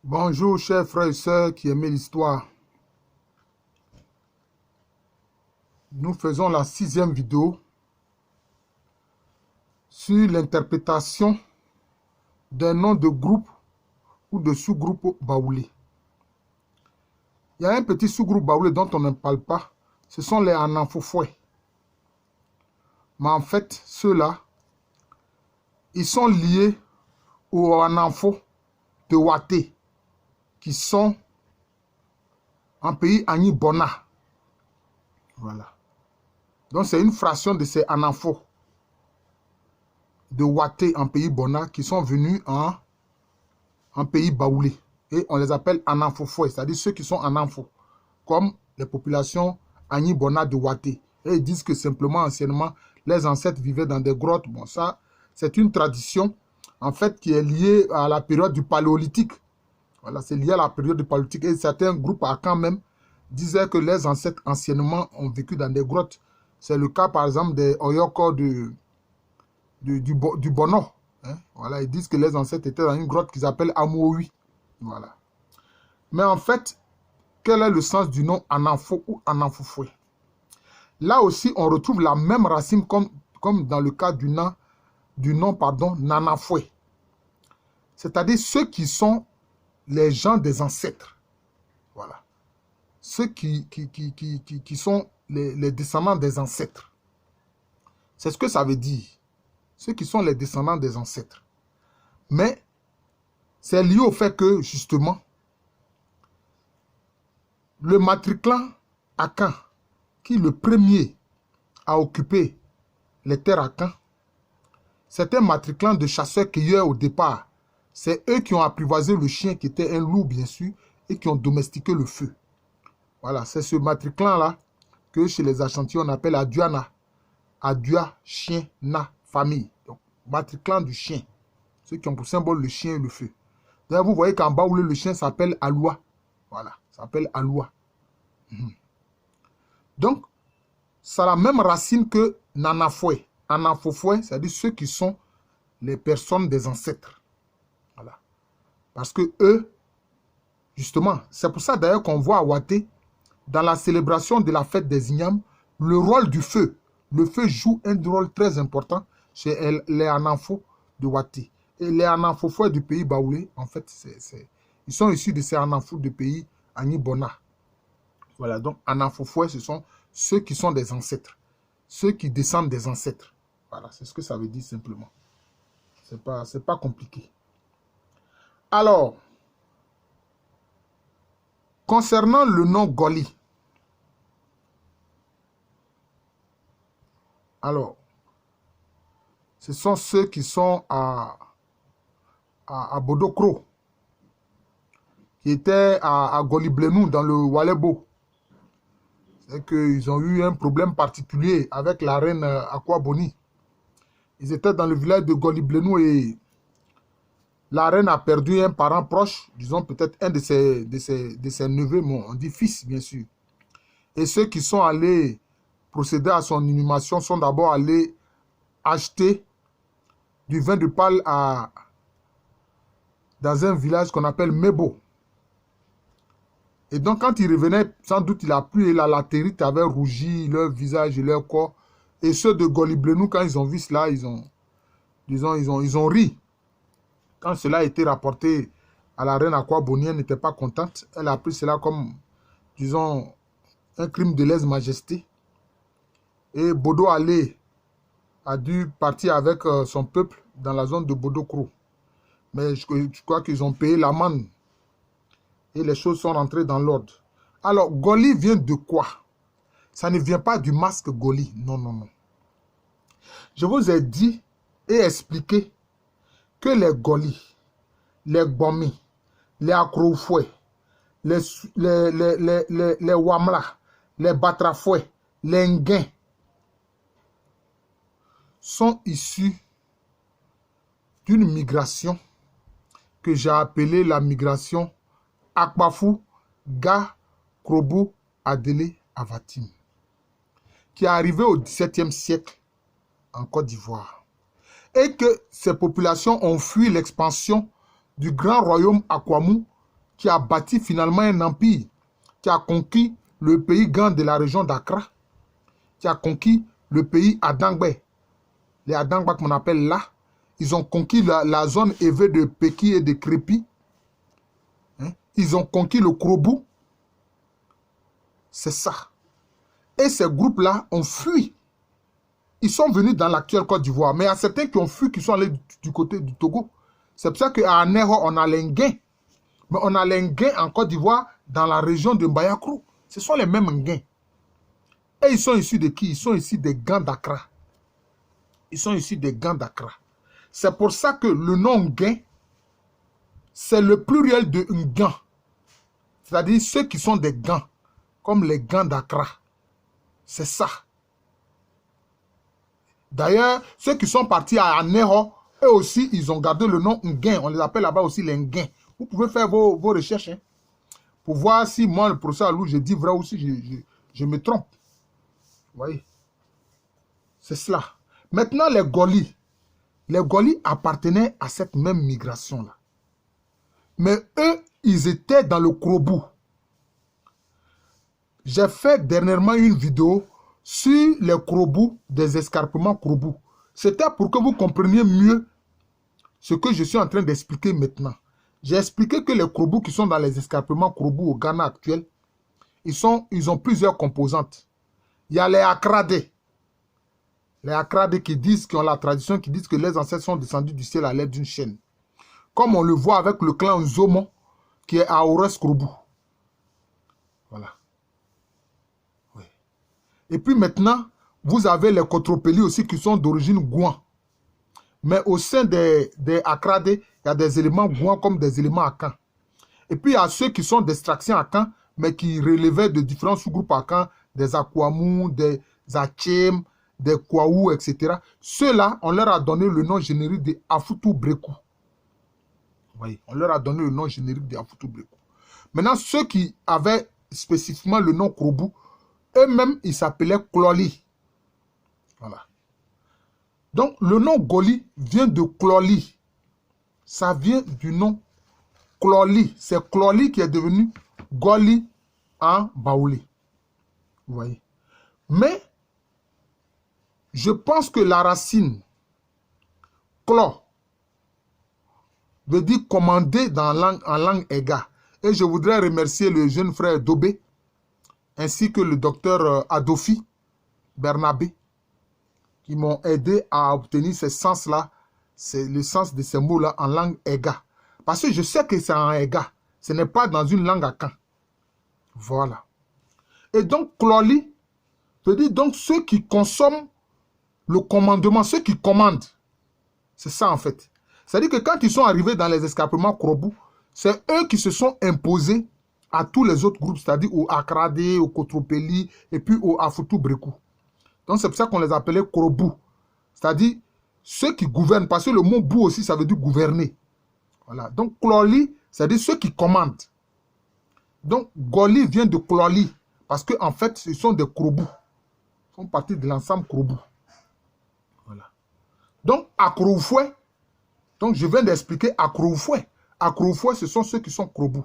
Bonjour chers frères et sœurs qui aiment l'histoire. Nous faisons la 6e vidéo sur l'interprétation d'un nom de groupe ou de sous-groupe baoulé. Il y a un petit sous-groupe baoulé dont on ne parle pas. Ce sont les Ananfofoué. Mais en fait, ceux-là, ils sont liés aux Ananfo de Waté, qui sont en pays Anibona. Voilà. Donc c'est une fraction de ces Ananfo de Waté en pays Bona qui sont venus en pays Baoulé. Et on les appelle Ananfofoué, c'est-à-dire ceux qui sont Ananfo, comme les populations Anibona de Waté. Et ils disent que simplement, anciennement, les ancêtres vivaient dans des grottes. Bon, ça, c'est une tradition, en fait, qui est liée à la période du Paléolithique. Voilà, c'est lié à la période du Paléolithique. Et certains groupes, quand même, disaient que les ancêtres, anciennement, ont vécu dans des grottes. C'est le cas, par exemple, des Oyoko du Bono. Hein? Voilà, ils disent que les ancêtres étaient dans une grotte qu'ils appellent Amououi. Voilà. Mais en fait, quel est le sens du nom Ananfo ou Ananfofoué? Là aussi, on retrouve la même racine comme dans le cas du nom Nanafoué. C'est-à-dire ceux qui sont les gens des ancêtres. Voilà. Ceux qui sont les descendants des ancêtres. C'est ce que ça veut dire. Ceux qui sont les descendants des ancêtres. Mais c'est lié au fait que, justement, le matriclan Akan, qui est le premier à occuper les terres Akan, c'est un matriclan de chasseurs-cueilleurs au départ. C'est eux qui ont apprivoisé le chien, qui était un loup, bien sûr, et qui ont domestiqué le feu. Voilà, c'est ce matriclan-là que chez les Ashanti, on appelle Aduana. Adua, chien, na, famille. Donc, matriclan du chien. Ceux qui ont pour symbole le chien et le feu. D'ailleurs, vous voyez qu'en bas, où le chien s'appelle Aloua. Voilà, ça s'appelle Aloua. Donc, ça a la même racine que Nanafoué. Ananfofoué, c'est-à-dire ceux qui sont les personnes des ancêtres. Voilà. Parce que eux, justement, c'est pour ça d'ailleurs qu'on voit à Waté, dans la célébration de la fête des Ignam, le rôle du feu. Le feu joue un rôle très important chez les Ananfo de Waté. Et les Ananfofoué du pays Baoulé, en fait, ils sont issus de ces Ananfo du pays Anibona. Voilà, donc Ananfofoué, ce sont ceux qui sont des ancêtres. Ceux qui descendent des ancêtres. Voilà, c'est ce que ça veut dire simplement. C'est pas compliqué. Alors, concernant le nom Goli, alors, ce sont ceux qui sont à Bodokro, qui étaient à Goliblenou, dans le Walebo. C'est qu'ils ont eu un problème particulier avec la reine Akwaboni. Ils étaient dans le village de Goliblenou et la reine a perdu un parent proche, disons peut-être un de ses neveux, on dit fils bien sûr. Et ceux qui sont allés procéder à son inhumation sont d'abord allés acheter du vin de Pâle dans un village qu'on appelle Mebo. Et donc quand ils revenaient, sans doute il a plu et la latérite avait rougi leur visage et leur corps. Et ceux de Goliblenou, quand ils ont vu cela, ils ont ri. Quand cela a été rapporté à la reine Akwaboni, elle n'était pas contente. Elle a pris cela comme, disons, un crime de lèse-majesté. Et Bodo Ale a dû partir avec son peuple dans la zone de Bodokro. Mais je crois qu'ils ont payé l'amende. Et les choses sont rentrées dans l'ordre. Alors, Goli vient de quoi? Ça ne vient pas du masque Goli. Non, non, non. Je vous ai dit et expliqué que les Goli, les Gomi, les Akrofoué, les Wamla, les Batrafoué, les Nguin sont issus d'une migration que j'ai appelée la migration Akbafou, Ga, Krobo, Adélé, Avatim, qui est arrivée au XVIIe siècle en Côte d'Ivoire. Et que ces populations ont fui l'expansion du grand royaume Akwamou qui a bâti finalement un empire, qui a conquis le pays grand de la région d'Accra, qui a conquis le pays Adangbe. Les Adangba qu'on appelle là, ils ont conquis la zone élevée de Peki et de Crépi. Hein? Ils ont conquis le Krobu. C'est ça. Et ces groupes-là ont fui. Ils sont venus dans l'actuelle Côte d'Ivoire. Mais il y a certains qui ont fui, qui sont allés du côté du Togo. C'est pour ça qu'à Anéro, on a les Nguins. Mais on a les Nguins en Côte d'Ivoire, dans la région de Mbayakrou. Ce sont les mêmes Nguins. Et ils sont issus de qui? Ils sont issus des Gants d'Accra. Ils sont issus des Gants d'Accra. C'est pour ça que le nom Nguin, c'est le pluriel de Ngan. C'est-à-dire ceux qui sont des Gants, comme les Gants d'Accra. C'est ça. D'ailleurs, ceux qui sont partis à Anéro, eux aussi, ils ont gardé le nom Nguin. On les appelle là-bas aussi les Nguins. Vous pouvez faire vos recherches hein, pour voir si moi, le professeur Alou, je dis vrai ou si je me trompe. Vous voyez? C'est cela. Maintenant, les Golis appartenaient à cette même migration-là. Mais eux, ils étaient dans le Krobu. J'ai fait dernièrement une vidéo sur les Krobu, des escarpements Krobu. C'était pour que vous compreniez mieux ce que je suis en train d'expliquer maintenant. J'ai expliqué que les Krobu qui sont dans les escarpements Krobu au Ghana actuel, ils ont plusieurs composantes. Il y a les Akradé. Les Akradé qui ont la tradition, qui disent que les ancêtres sont descendus du ciel à l'aide d'une chaîne. Comme on le voit avec le clan Zomo, qui est à Ores Krobu. Voilà. Oui. Et puis maintenant, vous avez les Kotropeli aussi qui sont d'origine Gouan. Mais au sein des Akradé, il y a des éléments Gouan comme des éléments Akan. Et puis il y a ceux qui sont d'extraction Akan, mais qui relevaient de différents sous-groupes Akan, des Akwamou, des Achem, des Kwaou, etc. Ceux-là, on leur a donné le nom générique de Afutu Breku. Oui, on leur a donné le nom générique de Afutu Breku. Maintenant, ceux qui avaient spécifiquement le nom Krobu, eux-mêmes, ils s'appelaient Kloli. Voilà. Donc, le nom Goli vient de Kloli. Ça vient du nom Kloli. C'est Kloli qui est devenu Goli en Baoulé. Vous voyez. Mais, je pense que la racine Klo veut dire commander en langue Ega. Et je voudrais remercier le jeune frère Dobé, ainsi que le docteur Adofi Bernabé, qui m'ont aidé à obtenir ces sens-là, c'est le sens de ces mots-là en langue Ega. Parce que je sais que c'est en Ega. Ce n'est pas dans une langue Akan. Voilà. Et donc, Kloli veut dire donc ceux qui consomment le commandement, ceux qui commandent. C'est ça en fait. C'est-à-dire que quand ils sont arrivés dans les escarpements Krobu, c'est eux qui se sont imposés à tous les autres groupes, c'est-à-dire aux Akradé, aux Kotropeli et puis aux Afutu Breku. Donc c'est pour ça qu'on les appelait Krobu. C'est-à-dire ceux qui gouvernent, parce que le mot bou aussi, ça veut dire gouverner. Voilà. Donc Kloli, c'est-à-dire ceux qui commandent. Donc Goli vient de Kloli, parce qu'en fait, ce sont des Krobu. Ils font partie de l'ensemble Krobu. Voilà. Donc, Akroufoué, donc je viens d'expliquer Akroufoué. Akroufoué, ce sont ceux qui sont Krobu.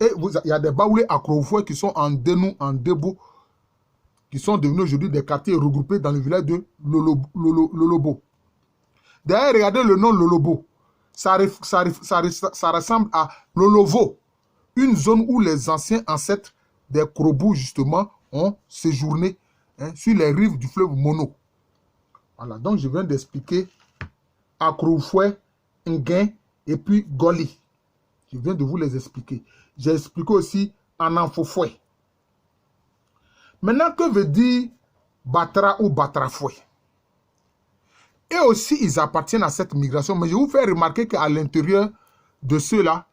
Et il y a des Baoulés Akroufoué qui sont en Denou, en Debo, qui sont devenus aujourd'hui des quartiers regroupés dans le village de Lolobo. D'ailleurs, regardez le nom Lolobo. Ça ressemble à Lolovo, une zone où les anciens ancêtres des Krobu, justement, ont séjourné sur les rives du fleuve Mono. Voilà, donc je viens d'expliquer Akroufoué, Nguin et puis Goli. Je viens de vous les expliquer. J'ai expliqué aussi Ananfofoué. Maintenant, que veut dire Batra ou Batrafoué? Et aussi, ils appartiennent à cette migration. Mais je vous fais remarquer qu'à l'intérieur de ceux-là,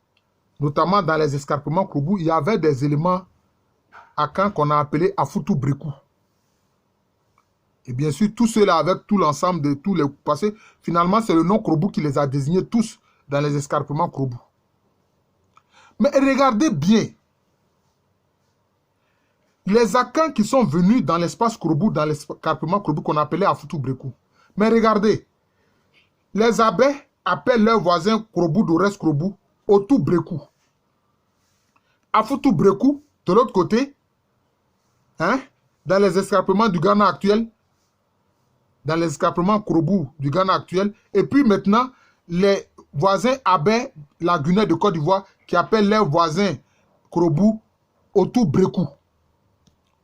notamment dans les escarpements Krobu, il y avait des éléments Akan qu'on a appelés Afutu Breku. Et bien sûr, tous ceux-là avec tout l'ensemble de tous les passés, finalement, c'est le nom Krobu qui les a désignés tous dans les escarpements Krobu. Mais regardez bien, les Akans qui sont venus dans l'espace Krobu, dans l'escarpement Krobu qu'on appelait Afutu Breku. Mais regardez, les Abés appellent leurs voisins Krobu d'Ores Krobu Otu Breku. Afutu Breku, de l'autre côté, hein, dans les escarpements du Ghana actuel, dans les escarpements Krobu du Ghana actuel, et puis maintenant, les voisins Abé, la Guinée de Côte d'Ivoire, qui appellent leurs voisins Krobu Otu Breku.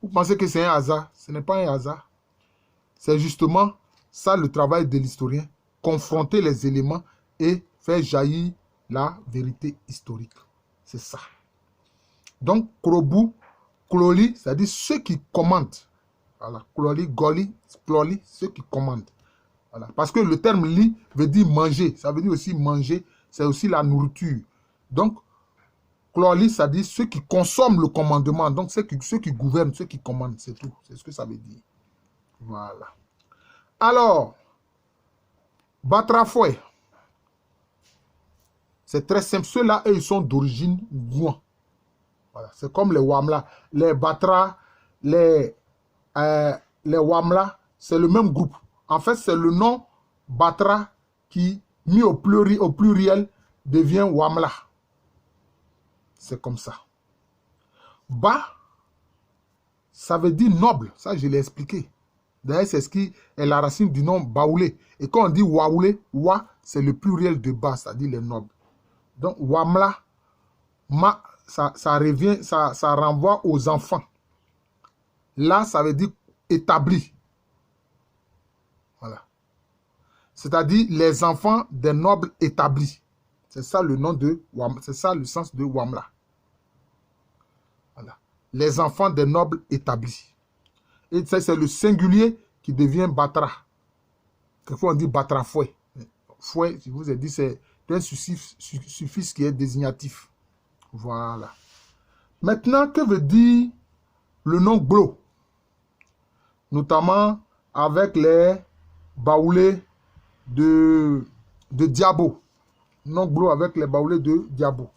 Vous pensez que c'est un hasard? Ce n'est pas un hasard. C'est justement ça le travail de l'historien, confronter les éléments et faire jaillir la vérité historique. C'est ça. Donc, Krobu, Kloli, c'est-à-dire ceux qui commandent. Voilà. Kloli, Goli, Kloli, ceux qui commandent. Voilà. Parce que le terme li veut dire manger. Ça veut dire aussi manger, c'est aussi la nourriture. Donc, Kloli, ça dit ceux qui consomment le commandement. Donc, ceux qui gouvernent, ceux qui commandent, c'est tout. C'est ce que ça veut dire. Voilà. Alors, Batrafoué. C'est très simple. Ceux-là, eux, ils sont d'origine Gouan. Voilà. C'est comme les Wamla. Les Batra, les Wamla, c'est le même groupe. En fait, c'est le nom Batra qui, mis au pluriel, devient Wamla. C'est comme ça. Ba, ça veut dire noble. Ça, je l'ai expliqué. D'ailleurs, c'est ce qui est la racine du nom Baoulé. Et quand on dit Waoulé, Wa, c'est le pluriel de Ba, c'est-à-dire les nobles. Donc, Wamla, Ma, ça renvoie aux enfants. Là, ça veut dire établi. Voilà. C'est-à-dire les enfants des nobles établis. C'est ça le nom de Wamla. C'est ça le sens de Wamla. Voilà. Les enfants des nobles établis. Et ça, c'est le singulier qui devient Batra. Quelquefois, on dit Batra fouet. Fouet, je vous ai dit, c'est un suffixe qui est désignatif. Voilà. Maintenant, que veut dire le nom Glo? Notamment avec les baoulés de Diabo. Non Glo avec les baoulés de Diabo.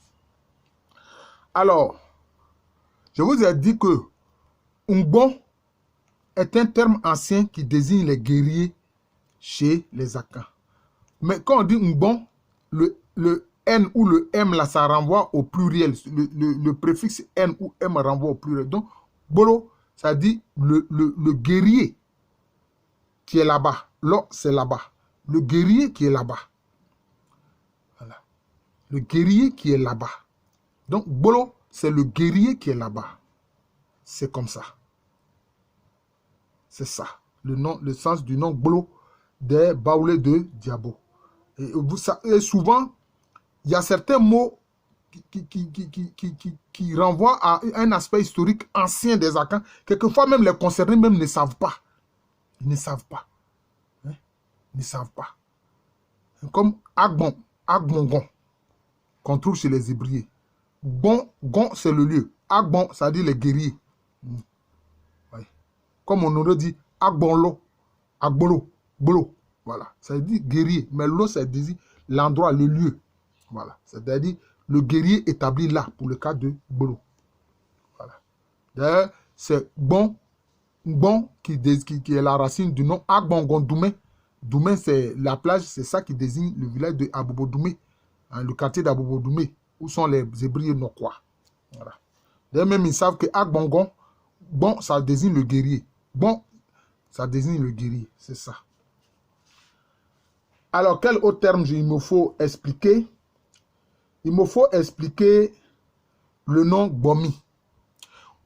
Alors, je vous ai dit que Ngbon est un terme ancien qui désigne les guerriers chez les Akans. Mais quand on dit Ngbon, le N ou le M, là, ça renvoie au pluriel. Le préfixe N ou M renvoie au pluriel. Donc, Bolo, ça dit le guerrier qui est là-bas. Là, c'est là-bas. Le guerrier qui est là-bas. Voilà. Le guerrier qui est là-bas. Donc, Bolo, c'est le guerrier qui est là-bas. C'est comme ça. C'est ça. Le sens du nom Bolo des baoulés de Diabo. Et souvent, il y a certains mots qui renvoient à un aspect historique ancien des Akans. Quelquefois, même les concernés même ne savent pas. Ils ne savent pas. Hein? Ils ne savent pas. Comme Agbongon, qu'on trouve chez les Hébriers. Gon, c'est le lieu. Agbon, ça dit les guerriers. Oui. Comme on aurait dit Agbonlo, Agbolo, Bolo. Voilà. Ça dit guerrier. Mais l'eau, ça dit l'endroit, le lieu. Voilà. C'est-à-dire le guerrier établi là, pour le cas de Bolo. Voilà. D'ailleurs, c'est Bon qui est la racine du nom Agbongon Doumé. Doumé, c'est la plage, c'est ça qui désigne le village de Abobo Doumé, hein, le quartier d'Abobo Doumé, où sont les Hébriers Nokwa. Voilà. D'ailleurs, même ils savent que Agbongon, bon, ça désigne le guerrier. Bon, ça désigne le guerrier, c'est ça. Alors, quel autre terme il me faut expliquer? Il me faut expliquer le nom Bomi.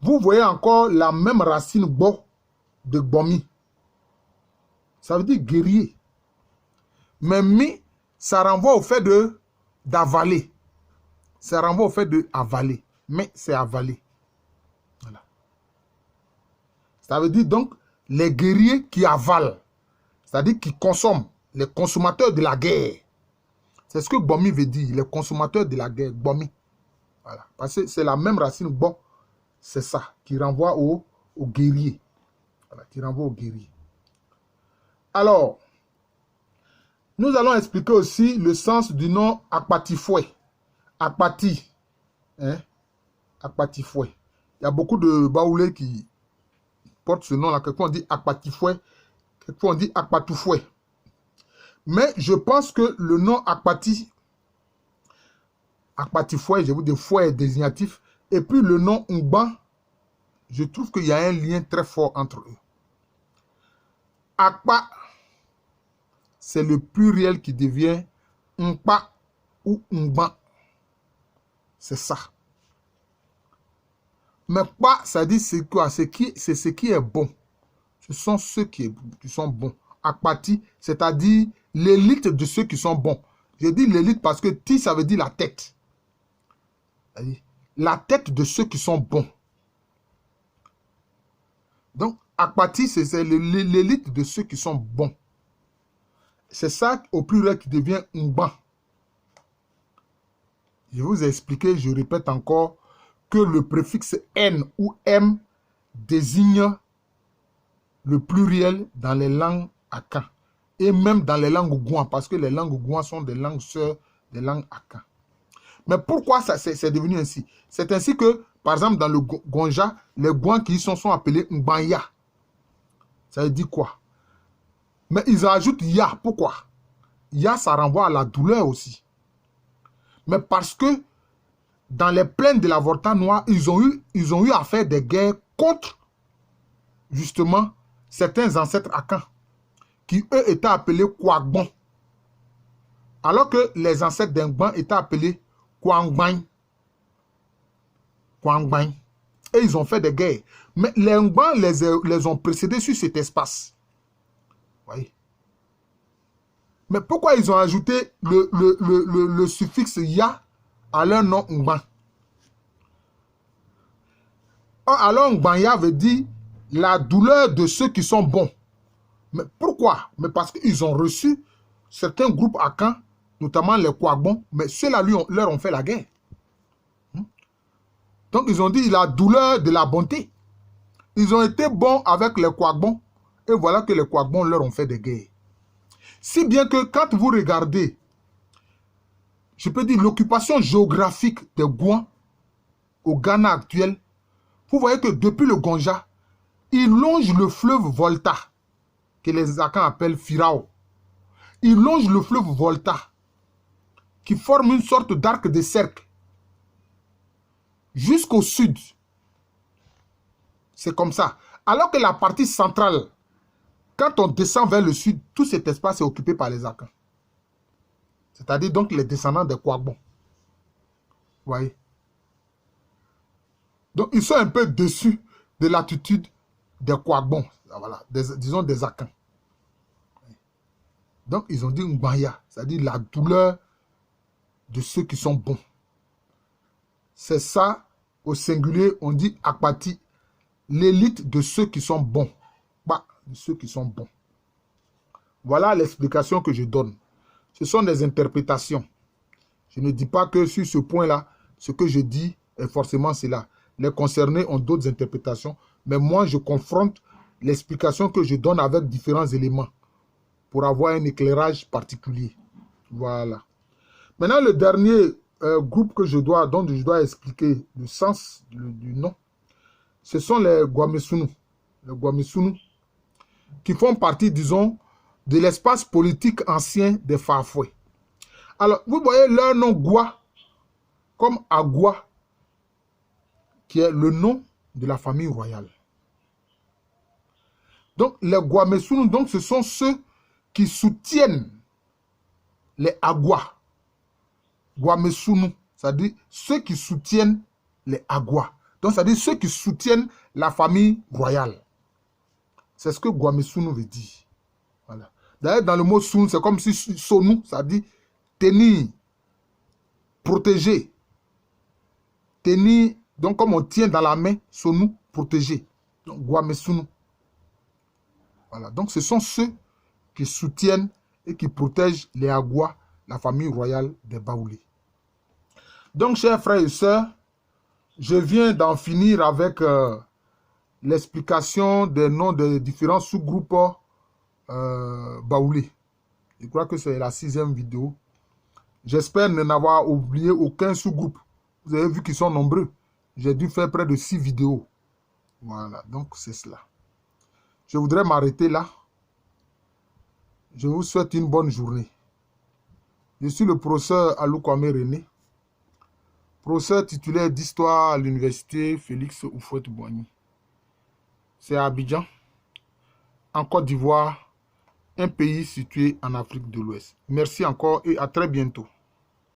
Vous voyez encore la même racine Bo de Bomi. Ça veut dire guerrier. Mais Mi, ça renvoie au fait d'avaler. Ça renvoie au fait d'avaler. Mais c'est avaler. Voilà. Ça veut dire donc les guerriers qui avalent. C'est-à-dire qui consomment. Les consommateurs de la guerre. C'est ce que Bomi veut dire. Les consommateurs de la guerre. Bomi. Voilà. Parce que c'est la même racine Bo. C'est ça. Qui renvoie aux guerriers. Voilà. Qui renvoie aux guerriers. Alors, nous allons expliquer aussi le sens du nom Akpatifoué. Akpati. Hein? Akpatifoué. Il y a beaucoup de baoulés qui portent ce nom-là. Quelquefois on dit Akpatifoué. Quelquefois on dit Akpatoufoué. Mais je pense que le nom Akpatifoué, je vous dis fouet désignatif, et puis le nom Ngban, je trouve qu'il y a un lien très fort entre eux. Akpa, c'est le pluriel qui devient Nkpa ou Ngban. C'est ça. Mais Kpa, ça dit c'est quoi? C'est ce qui est bon. Ce sont ceux qui sont bons. Akpati, c'est-à-dire l'élite de ceux qui sont bons. Je dis l'élite parce que Ti, ça veut dire la tête. La tête de ceux qui sont bons. Donc, Akpati, c'est l'élite de ceux qui sont bons. C'est ça, au pluriel, qui devient Ngban. Je vous ai expliqué, je répète encore, que le préfixe N ou M désigne le pluriel dans les langues akan. Et même dans les langues gouan, parce que les langues gouan sont des langues sœurs des langues akan. Mais pourquoi c'est devenu ainsi? C'est ainsi que, par exemple, dans le Gonja, les gouans qui y sont appelés Ngbanya. Ça veut dire quoi? Mais ils ajoutent Ya. Pourquoi? Ya, ça renvoie à la douleur aussi. Mais parce que dans les plaines de la Vorta noire, ils ont eu à faire des guerres contre, justement, certains ancêtres Akan, qui eux étaient appelés Kouagbon. Alors que les ancêtres d'Ngban étaient appelés Kouangbang. Et ils ont fait des guerres. Mais les Ngban les ont précédés sur cet espace. Voyez. Mais pourquoi ils ont ajouté le suffixe Ya à leur nom Ngban? Alors Ngbanya veut dire la douleur de ceux qui sont bons. Mais pourquoi? Mais parce qu'ils ont reçu certains groupes Akan, notamment les Kouagbon, mais ceux-là leur ont fait la guerre. Donc ils ont dit la douleur de la bonté. Ils ont été bons avec les Kouagbon, et voilà que les Kouagbon leur ont fait des guerres. Si bien que quand vous regardez, je peux dire l'occupation géographique des Gouans au Ghana actuel, vous voyez que depuis le Gonja, ils longent le fleuve Volta, que les Akans appellent Firao. Ils longent le fleuve Volta, qui forme une sorte d'arc de cercle, jusqu'au sud. C'est comme ça. Alors que la partie centrale, quand on descend vers le sud, tout cet espace est occupé par les Akans. C'est-à-dire donc les descendants des Kouagbon. Vous voyez? Donc ils sont un peu dessus de l'attitude des Kouagbon. Voilà, disons des Akans. Donc ils ont dit Ngbanya, c'est-à-dire la douleur de ceux qui sont bons. C'est ça, au singulier, on dit Akpati, l'élite de ceux qui sont bons. Bah, de ceux qui sont bons. Voilà l'explication que je donne. Ce sont des interprétations. Je ne dis pas que sur ce point-là, ce que je dis est forcément cela. Les concernés ont d'autres interprétations, mais moi, je confronte l'explication que je donne avec différents éléments pour avoir un éclairage particulier. Voilà. Maintenant, le dernier groupe dont je dois expliquer le sens du nom, ce sont les Gwamesunu. Les Gwamesunu qui font partie, disons, de l'espace politique ancien des Fafoué. Alors, vous voyez leur nom Gwa, comme Agwa, qui est le nom de la famille royale. Donc, les Gwamesunu, donc, ce sont ceux qui soutiennent les Agwa. Gwamesunu, c'est-à-dire ceux qui soutiennent les Agwa. Donc, c'est-à-dire ceux qui soutiennent la famille royale. C'est ce que Gwamesunu veut dire. Voilà. D'ailleurs, dans le mot Sun, c'est comme si Sonu, ça dit tenir, protéger. Tenir, donc comme on tient dans la main, Sonu, protéger. Donc, Gwamesunu. Voilà. Donc, ce sont ceux qui soutiennent et qui protègent les Agwa, la famille royale des Baoulés. Donc, chers frères et sœurs, je viens d'en finir avec l'explication des noms des différents sous-groupes Baoulés. Je crois que c'est la 6e vidéo. J'espère ne n'avoir oublié aucun sous-groupe. Vous avez vu qu'ils sont nombreux. J'ai dû faire près de 6 vidéos. Voilà, donc c'est cela. Je voudrais m'arrêter là. Je vous souhaite une bonne journée. Je suis le professeur Alou Kwame René. Professeur titulaire d'histoire à l'université Félix Houphouët-Boigny. C'est à Abidjan, en Côte d'Ivoire, un pays situé en Afrique de l'Ouest. Merci encore et à très bientôt.